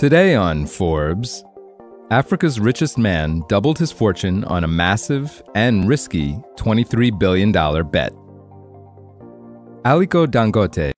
Today on Forbes, Africa's richest man doubled his fortune on a massive and risky $23 billion bet. Aliko Dangote.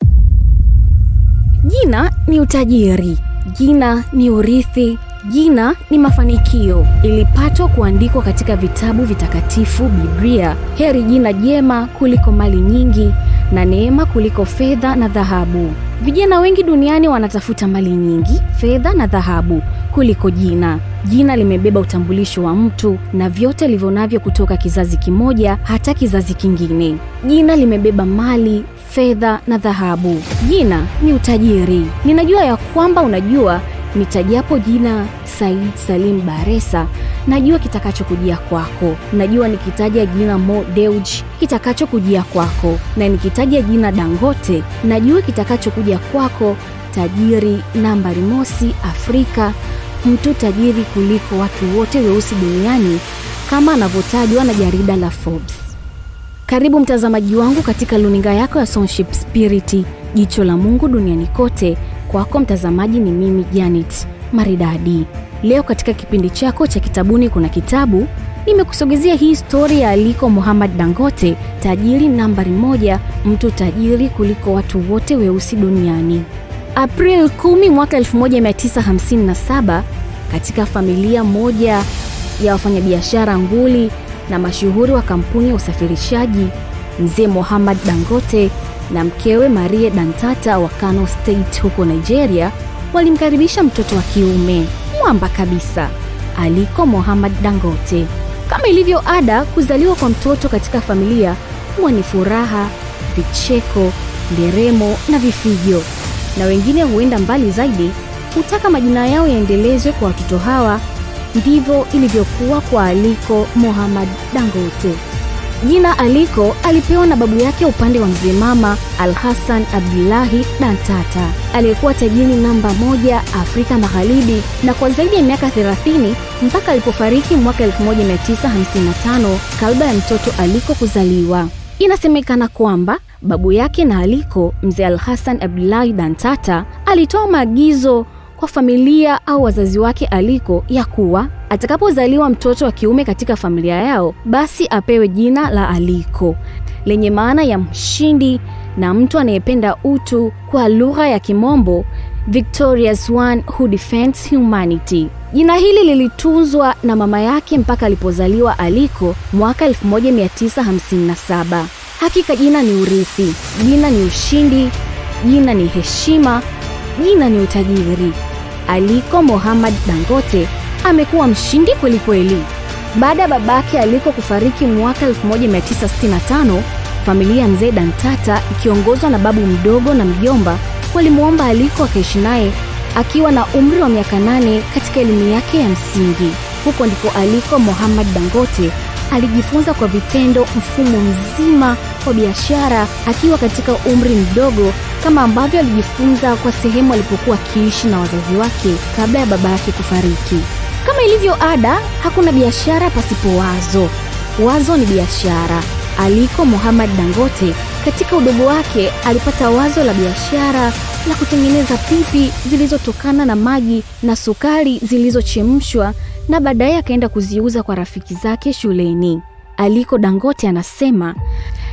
Jina ni utajiri, jina ni urithi, jina ni mafanikio. Ilipatwa kuandikwa katika vitabu vitakatifu Biblia. Heri jina jema kuliko mali nyingi na neema kuliko fedha na dhahabu. Vijana wengi duniani wanatafuta mali nyingi, fedha na dhahabu kuliko jina. Jina limebeba utambulisho wa mtu na vyote alivyonavyo kutoka kizazi kimoja hata kizazi kingine. Jina limebeba mali, fedha na dhahabu. Jina ni utajiri. Ninajua ya kwamba unajua nitajapo jina Said Salim Baresa, najua kitakachokujia kwako. Najua nikitaja jina Mo Dewji kitakachokujia kwako, na nikitaja jina Dangote najua kitakachokuja kwako. Tajiri nambari mosi Afrika, mtu tajiri kuliko watu wote weusi duniani, kama anavyotajwa na jarida la Forbes. Karibu mtazamaji wangu katika luninga yako ya Sonship Spirit, jicho la Mungu duniani kote. Kwako mtazamaji, ni mimi Janet Maridadi. Leo katika kipindi chako cha Kitabuni Kuna Kitabu, nimekusogezea hii story ya Aliko Mohamed Dangote, tajiri nambari moja, mtu tajiri kuliko watu wote weusi duniani. April 10 mwaka 1957, katika familia moja ya wafanyabiashara nguli na mashuhuri wa kampuni ya usafirishaji, mzee Mohamed Dangote na mkewe Marie Dantata wa Kano State huko Nigeria walimkaribisha mtoto wa kiume mwamba kabisa, Aliko Mohamed Dangote. Kama ilivyo ada, kuzaliwa kwa mtoto katika familia huwa ni furaha, vicheko, nderemo na vifijo, na wengine huenda mbali zaidi, hutaka majina yao yaendelezwe kwa watoto hawa. Ndivyo ilivyokuwa kwa Aliko Mohamed Dangote. Jina Aliko alipewa na babu yake upande wa mzee mama Al-Hassan Abdullahi Dantata, aliyekuwa tajiri namba moja Afrika Magharibi, na kwa zaidi ya miaka 30 mpaka alipofariki mwaka 1955 kabla ya mtoto Aliko kuzaliwa. Inasemekana kwamba babu yake na Aliko, mzee Al-Hassan Abdullahi Dantata, alitoa maagizo kwa familia au wazazi wake Aliko ya kuwa atakapozaliwa mtoto wa kiume katika familia yao, basi apewe jina la Aliko, lenye maana ya mshindi na mtu anayependa utu, kwa lugha ya Kimombo, victorious one who defends humanity. Jina hili lilitunzwa na mama yake mpaka alipozaliwa Aliko mwaka 1957. Hakika jina ni urithi, jina ni ushindi, jina ni heshima, jina ni utajiri. Aliko Mohamed Dangote amekuwa mshindi kweli kweli. Baada ya babake Aliko kufariki mwaka 1965, familia ya mzee Dantata ikiongozwa na babu mdogo na mjomba walimuomba Aliko akaishi naye akiwa na umri wa miaka 8 katika elimu yake ya msingi. Huko ndipo Aliko Mohamed Dangote alijifunza kwa vitendo mfumo mzima wa biashara akiwa katika umri mdogo, kama ambavyo alijifunza kwa sehemu alipokuwa akiishi na wazazi wake kabla ya baba yake kufariki. Kama ilivyo ada, hakuna biashara pasipo wazo. Wazo ni biashara. Aliko Mohamed Dangote katika udogo wake alipata wazo la biashara la kutengeneza pipi zilizotokana na maji na sukari zilizochemshwa, na baadaye akaenda kuziuza kwa rafiki zake shuleni. Aliko Dangote anasema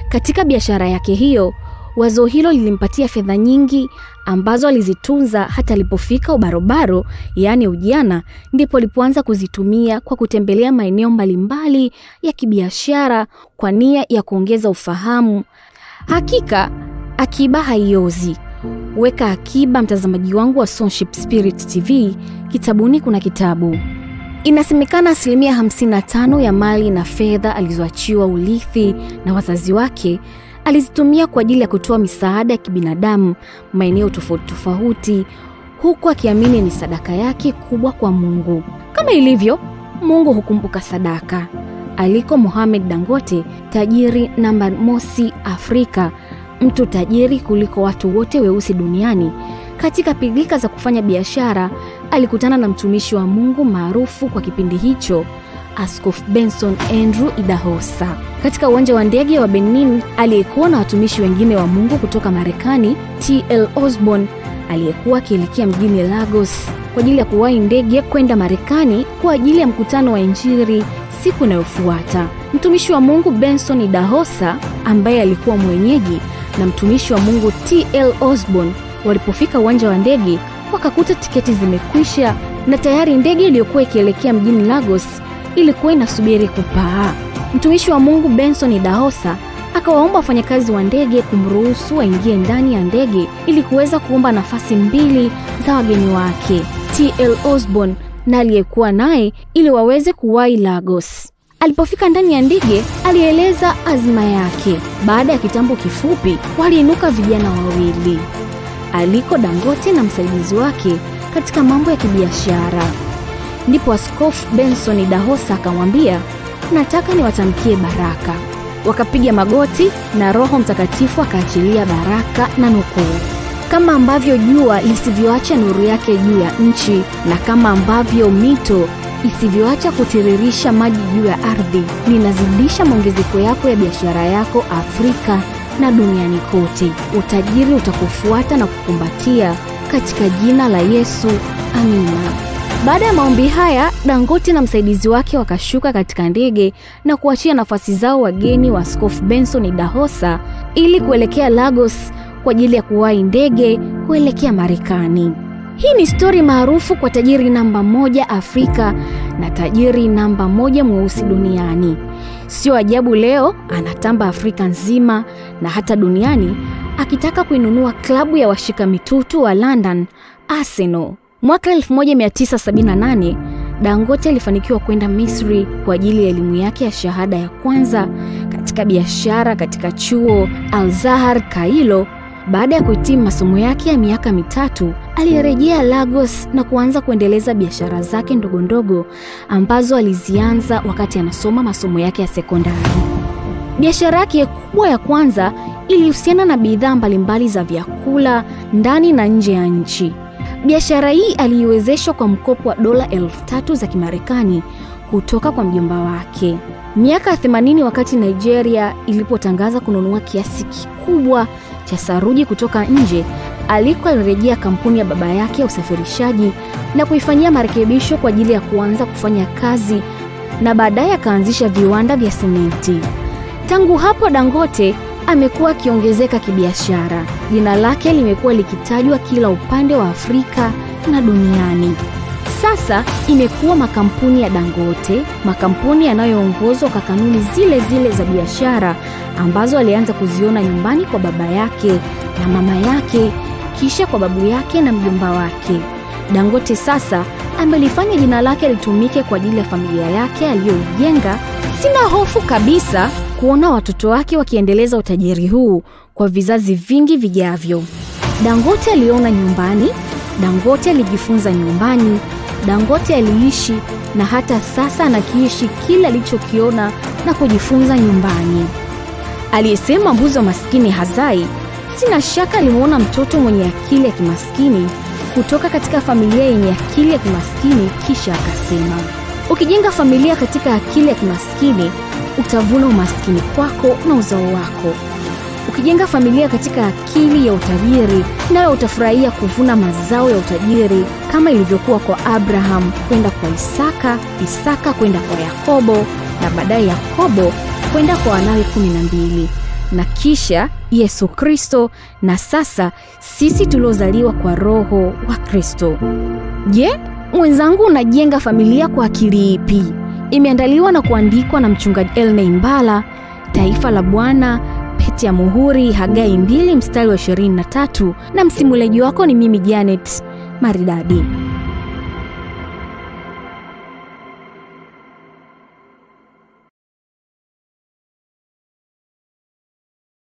katika biashara yake hiyo, wazo hilo lilimpatia fedha nyingi ambazo alizitunza hata alipofika ubarobaro, yaani ujana, ndipo alipoanza kuzitumia kwa kutembelea maeneo mbalimbali ya kibiashara kwa nia ya kuongeza ufahamu. Hakika akiba haiozi. Weka akiba, mtazamaji wangu wa Sonship Spirit TV, Kitabuni Kuna Kitabu. Inasemekana 55% ya mali na fedha alizoachiwa urithi na wazazi wake alizitumia kwa ajili ya kutoa misaada ya kibinadamu maeneo tofauti tofauti, huku akiamini ni sadaka yake kubwa kwa Mungu. Kama ilivyo, Mungu hukumbuka sadaka. Aliko Mohamed Dangote, tajiri namba mosi Afrika, mtu tajiri kuliko watu wote weusi duniani. Katika pilika za kufanya biashara, alikutana na mtumishi wa Mungu maarufu kwa kipindi hicho, Askofu Benson Andrew Idahosa, katika uwanja wa ndege wa Benin, aliyekuwa na watumishi wengine wa Mungu kutoka Marekani, T.L. Osborne, aliyekuwa akielekea mjini Lagos kwa ajili ya kuwahi ndege kwenda Marekani kwa ajili ya mkutano wa Injili siku inayofuata. Mtumishi wa Mungu Benson Idahosa, ambaye alikuwa mwenyeji, na mtumishi wa Mungu T.L. Osborne walipofika uwanja wa ndege, wakakuta tiketi zimekwisha na tayari ndege iliyokuwa ikielekea mjini Lagos ilikuwa inasubiri kupaa. Mtumishi wa Mungu Benson Idahosa akawaomba wafanyakazi wa ndege kumruhusu waingie ndani ya ndege ili kuweza kuomba nafasi 2 za wageni wake, T.L. Osborne na aliyekuwa naye, ili waweze kuwahi Lagos. Alipofika ndani ya ndege, alieleza azma yake. Baada ya kitambo kifupi, waliinuka vijana wawili, Aliko Dangote na msaidizi wake katika mambo ya kibiashara. Ndipo Askofu Benson Idahosa akamwambia, nataka niwatamkie baraka. Wakapiga magoti na Roho Mtakatifu akaachilia baraka na nukuu: kama ambavyo jua lisivyoacha nuru yake juu ya nchi, na kama ambavyo mito isivyoacha kutiririsha maji juu ya ardhi, ninazidisha maongezeko yako ya biashara yako Afrika na duniani kote. Utajiri utakufuata na kukumbatia katika jina la Yesu. Amina. Baada ya maombi haya, Dangote na msaidizi wake wakashuka katika ndege na kuachia nafasi zao wageni wa Askofu Benson Idahosa ili kuelekea Lagos kwa ajili ya kuwahi ndege kuelekea Marekani. Hii ni story maarufu kwa tajiri namba 1 Afrika na tajiri namba 1 mweusi duniani. Sio ajabu leo anatamba Afrika nzima na hata duniani akitaka kuinunua klabu ya washika mitutu wa London, Arsenal. Mwaka 1978, Dangote alifanikiwa kwenda Misri kwa ajili ya elimu yake ya shahada ya kwanza katika biashara katika chuo Al-Azhar Kairo. Baada ya kuhitimu masomo yake ya miaka 3, alirejea Lagos na kuanza kuendeleza biashara zake ndogo ndogo ambazo alizianza wakati anasoma masomo yake ya sekondari. Biashara yake kubwa ya kwanza ilihusiana na bidhaa mbalimbali za vyakula ndani na nje ya nchi. Biashara hii aliiwezeshwa kwa mkopo wa $3,000 za Kimarekani kutoka kwa mjomba wake. Miaka 80 wakati Nigeria ilipotangaza kununua kiasi kikubwa cha saruji kutoka nje, Aliko alirejea kampuni ya baba yake ya usafirishaji na kuifanyia marekebisho kwa ajili ya kuanza kufanya kazi, na baadaye akaanzisha viwanda vya simenti. Tangu hapo Dangote amekuwa akiongezeka kibiashara. Jina lake limekuwa likitajwa kila upande wa Afrika na duniani. Sasa imekuwa makampuni ya Dangote, makampuni yanayoongozwa kwa kanuni zile zile za biashara ambazo alianza kuziona nyumbani kwa baba yake na mama yake, kisha kwa babu yake na mjomba wake. Dangote sasa amelifanya jina lake litumike kwa ajili ya familia yake aliyoijenga. Sina hofu kabisa kuona watoto wake wakiendeleza utajiri huu kwa vizazi vingi vijavyo. Dangote aliona nyumbani, Dangote alijifunza nyumbani, Dangote aliishi na hata sasa anakiishi kila alichokiona na kujifunza nyumbani. Aliyesema mbuzi wa maskini hazai, sina shaka alimuona mtoto mwenye akili ya kimaskini kutoka katika familia yenye akili ya kimaskini, kisha akasema, ukijenga familia katika akili ya kimaskini, utavuna umaskini kwako na uzao wako. Ukijenga familia katika akili ya utajiri, nawe utafurahia kuvuna mazao ya utajiri, kama ilivyokuwa kwa Abraham kwenda kwa Isaka, Isaka kwenda kwa Yakobo, na baadaye Yakobo kwenda kwa wanawe 12, na kisha Yesu Kristo, na sasa sisi tuliozaliwa kwa Roho wa Kristo. Je, mwenzangu unajenga familia kwa akili ipi? Imeandaliwa na kuandikwa na mchungaji Elney Mbala, Taifa la Bwana, Pete ya Muhuri, Hagai 2 mstari wa 23, na msimuleji wako ni mimi Janet Maridadi.